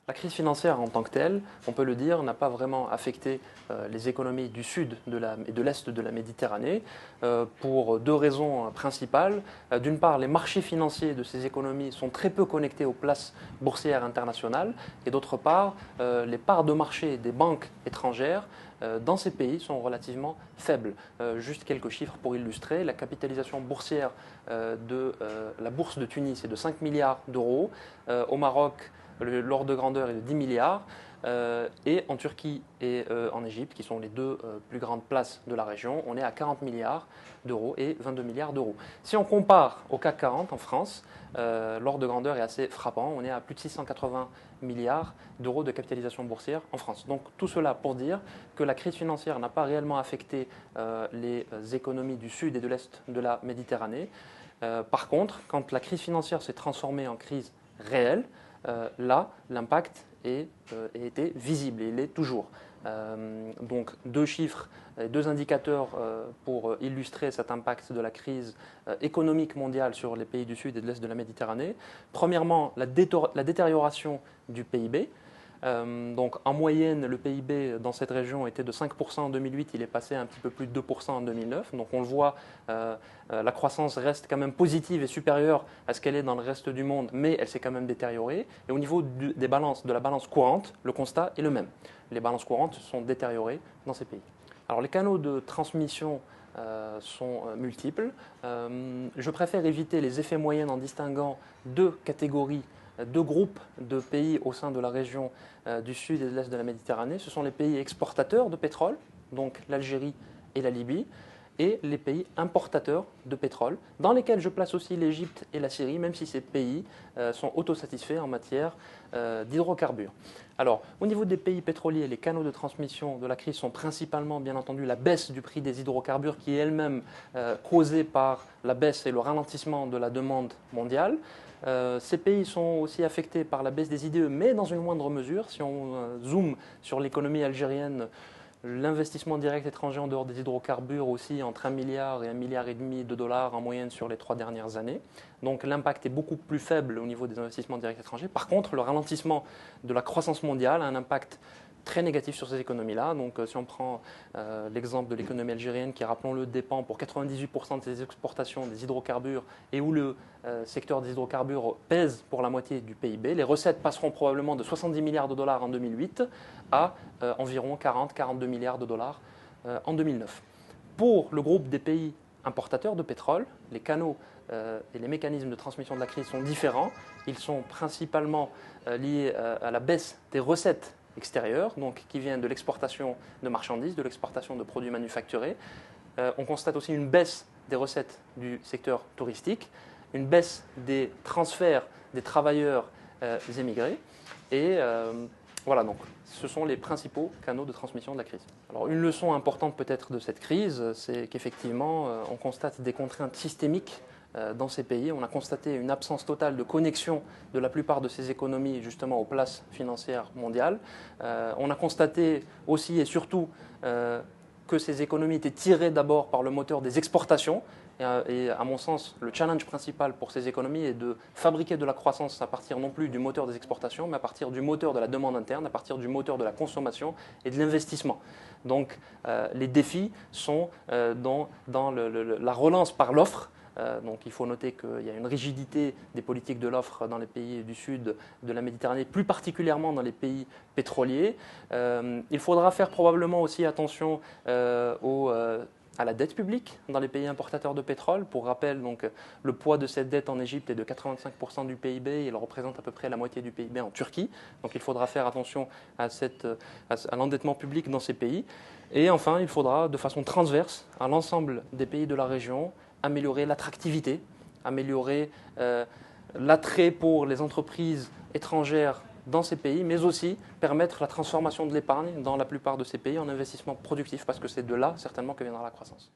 La crise financière en tant que telle, on peut le dire, n'a pas vraiment affecté les économies du sud et de l'est de la Méditerranée pour deux raisons principales. D'une part, les marchés financiers de ces économies sont très peu connectés aux places boursières internationales et d'autre part, les parts de marché des banques étrangères dans ces pays sont relativement faibles. Juste quelques chiffres pour illustrer. La capitalisation boursière de la bourse de Tunis est de 5 milliards d'euros. Au Maroc, l'ordre de grandeur est de 10 milliards. Et en Turquie et en Égypte, qui sont les deux plus grandes places de la région, on est à 40 milliards d'euros et 22 milliards d'euros. Si on compare au CAC 40 en France, l'ordre de grandeur est assez frappant. On est à plus de 680 milliards d'euros de capitalisation boursière en France. Donc tout cela pour dire que la crise financière n'a pas réellement affecté les économies du sud et de l'est de la Méditerranée. Par contre, quand la crise financière s'est transformée en crise réelle, là, l'impact était visible et il est toujours. Donc deux chiffres, deux indicateurs pour illustrer cet impact de la crise économique mondiale sur les pays du Sud et de l'Est de la Méditerranée. Premièrement, la détérioration du PIB. Donc en moyenne, le PIB dans cette région était de 5% en 2008, il est passé à un petit peu plus de 2% en 2009. Donc on le voit, la croissance reste quand même positive et supérieure à ce qu'elle est dans le reste du monde, mais elle s'est quand même détériorée. Et au niveau des balances, de la balance courante, le constat est le même. Les balances courantes sont détériorées dans ces pays. Alors les canaux de transmission sont multiples. Je préfère éviter les effets moyens en distinguant deux catégories, deux groupes de pays au sein de la région du sud et de l'est de la Méditerranée. Ce sont les pays exportateurs de pétrole, donc l'Algérie et la Libye, et les pays importateurs de pétrole, dans lesquels je place aussi l'Égypte et la Syrie, même si ces pays sont autosatisfaits en matière d'hydrocarbures. Alors, au niveau des pays pétroliers, les canaux de transmission de la crise sont principalement, bien entendu, la baisse du prix des hydrocarbures qui est elle-même causée par la baisse et le ralentissement de la demande mondiale. Ces pays sont aussi affectés par la baisse des IDE, mais dans une moindre mesure. Si on zoome sur l'économie algérienne, l'investissement direct étranger en dehors des hydrocarbures aussi entre 1 milliard et 1,5 milliard de dollars en moyenne sur les 3 dernières années. Donc l'impact est beaucoup plus faible au niveau des investissements directs étrangers. Par contre, le ralentissement de la croissance mondiale a un impact très négatif sur ces économies-là. Donc si on prend l'exemple de l'économie algérienne qui, rappelons-le, dépend pour 98% de ses exportations des hydrocarbures et où le secteur des hydrocarbures pèse pour la moitié du PIB, les recettes passeront probablement de 70 milliards de dollars en 2008 à environ 40-42 milliards de dollars en 2009. Pour le groupe des pays importateurs de pétrole, les canaux et les mécanismes de transmission de la crise sont différents. Ils sont principalement liés à la baisse des recettes extérieures, donc qui viennent de l'exportation de marchandises, de l'exportation de produits manufacturés. On constate aussi une baisse des recettes du secteur touristique, une baisse des transferts des travailleurs émigrés. Et voilà, donc ce sont les principaux canaux de transmission de la crise. Alors une leçon importante peut-être de cette crise, c'est qu'effectivement, on constate des contraintes systémiques dans ces pays. On a constaté une absence totale de connexion de la plupart de ces économies justement aux places financières mondiales. On a constaté aussi et surtout que ces économies étaient tirées d'abord par le moteur des exportations. Et à mon sens, le challenge principal pour ces économies est de fabriquer de la croissance à partir non plus du moteur des exportations, mais à partir du moteur de la demande interne, à partir du moteur de la consommation et de l'investissement. Donc les défis sont dans la relance par l'offre. Donc il faut noter qu'il y a une rigidité des politiques de l'offre dans les pays du sud de la Méditerranée, plus particulièrement dans les pays pétroliers. Il faudra faire probablement aussi attention à la dette publique dans les pays importateurs de pétrole. Pour rappel, donc, le poids de cette dette en Égypte est de 85% du PIB. Il représente à peu près la moitié du PIB en Turquie. Donc il faudra faire attention à l'endettement public dans ces pays. Et enfin, il faudra, de façon transverse, à l'ensemble des pays de la région, améliorer l'attractivité, améliorer l'attrait pour les entreprises étrangères dans ces pays, mais aussi permettre la transformation de l'épargne dans la plupart de ces pays en investissement productif, parce que c'est de là certainement que viendra la croissance.